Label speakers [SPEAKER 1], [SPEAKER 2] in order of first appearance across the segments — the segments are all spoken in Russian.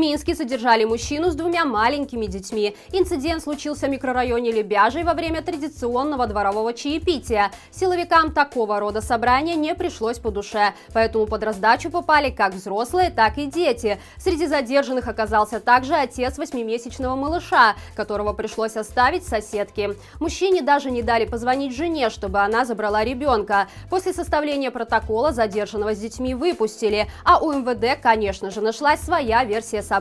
[SPEAKER 1] Минске задержали мужчину с двумя маленькими детьми. Инцидент случился в микрорайоне Лебяжий во время традиционного дворового чаепития. Силовикам такого рода собрания не пришлось по душе, поэтому под раздачу попали как взрослые, так и дети. Среди задержанных оказался также отец 8-месячного малыша, которого пришлось оставить соседке. Мужчине даже не дали позвонить жене, чтобы она забрала ребенка. После составления протокола задержанного с детьми выпустили, а у МВД, конечно же, нашлась своя версия событий.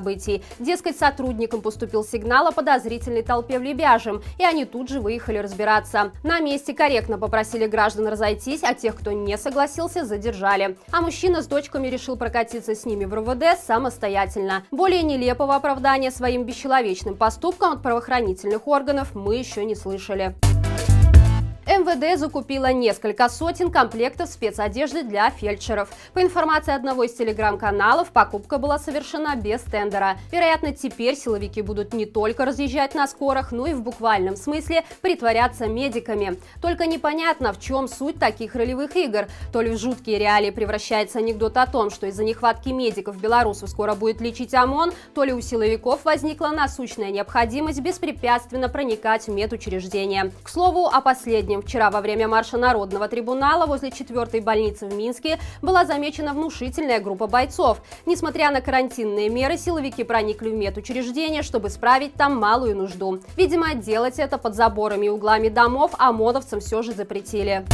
[SPEAKER 1] Дескать, сотрудникам поступил сигнал о подозрительной толпе в Лебяжьем, и они тут же выехали разбираться. На месте корректно попросили граждан разойтись, а тех, кто не согласился, задержали. А мужчина с дочками решил прокатиться с ними в РУВД самостоятельно. Более нелепого оправдания своим бесчеловечным поступкам от правоохранительных органов мы еще не слышали. МВД закупила несколько сотен комплектов спецодежды для фельдшеров. По информации одного из телеграм-каналов, покупка была совершена без тендера. Вероятно, теперь силовики будут не только разъезжать на скорах, но и в буквальном смысле притворяться медиками. Только непонятно, в чем суть таких ролевых игр. То ли в жуткие реалии превращается анекдот о том, что из-за нехватки медиков белорусов скоро будет лечить ОМОН, то ли у силовиков возникла насущная необходимость беспрепятственно проникать в медучреждения. К слову, о последнем. Вчера во время марша Народного трибунала возле 4-й больницы в Минске была замечена внушительная группа бойцов. Несмотря на карантинные меры, силовики проникли в медучреждение, чтобы справить там малую нужду. Видимо, делать это под заборами и углами домов ОМОНовцам все же запретили.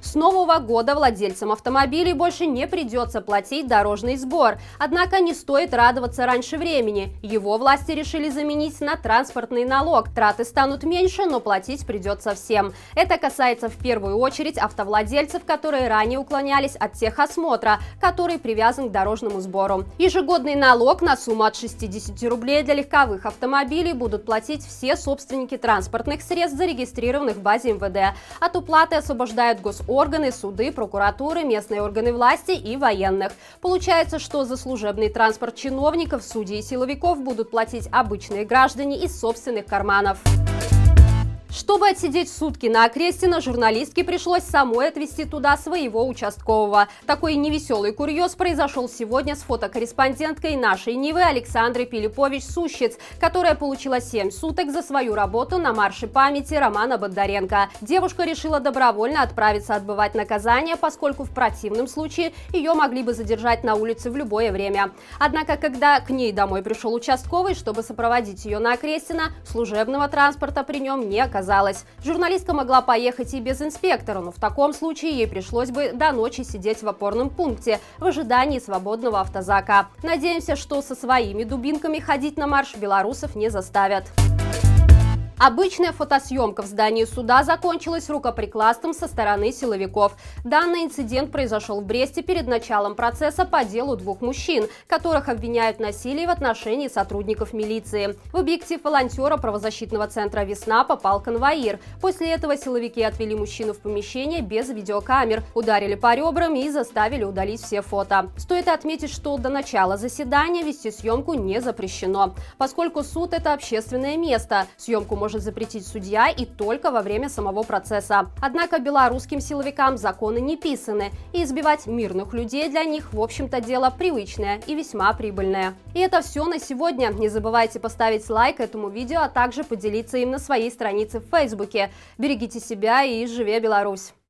[SPEAKER 1] С нового года владельцам автомобилей больше не придется платить дорожный сбор. Однако не стоит радоваться раньше времени. Его власти решили заменить на транспортный налог. Траты станут меньше, но платить придется всем. Это касается в первую очередь автовладельцев, которые ранее уклонялись от техосмотра, который привязан к дорожному сбору. Ежегодный налог на сумму от 60 рублей для легковых автомобилей будут платить все собственники транспортных средств, зарегистрированных в базе МВД. От уплаты освобождают госорганы, суды, прокуратуры, местные органы власти и военных. Получается, что за служебный транспорт чиновников, судей и силовиков будут платить обычные граждане из собственных карманов. Чтобы отсидеть сутки на Окрестино, журналистке пришлось самой отвезти туда своего участкового. Такой невеселый курьез произошел сегодня с фотокорреспонденткой нашей Нивы Александрой Пилипович-Сущиц, которая получила 7 суток за свою работу на марше памяти Романа Бондаренко. Девушка решила добровольно отправиться отбывать наказание, поскольку в противном случае ее могли бы задержать на улице в любое время. Однако, когда к ней домой пришел участковый, чтобы сопроводить ее на Окрестино, служебного транспорта при нем не оказалось. Журналистка могла поехать и без инспектора, но в таком случае ей пришлось бы до ночи сидеть в опорном пункте в ожидании свободного автозака. Надеемся, что со своими дубинками ходить на марш белорусов не заставят. Обычная фотосъемка в здании суда закончилась рукоприкладством со стороны силовиков. Данный инцидент произошел в Бресте перед началом процесса по делу двух мужчин, которых обвиняют в насилии в отношении сотрудников милиции. В объектив волонтера правозащитного центра «Весна» попал конвоир. После этого силовики отвели мужчину в помещение без видеокамер, ударили по ребрам и заставили удалить все фото. Стоит отметить, что до начала заседания вести съемку не запрещено, поскольку суд – это общественное место. Съемку может запретить судья и только во время самого процесса. Однако белорусским силовикам законы не писаны, и избивать мирных людей для них, в общем-то, дело привычное и весьма прибыльное. И это все на сегодня. Не забывайте поставить лайк этому видео, а также поделиться им на своей странице в Фейсбуке. Берегите себя и живи Беларусь!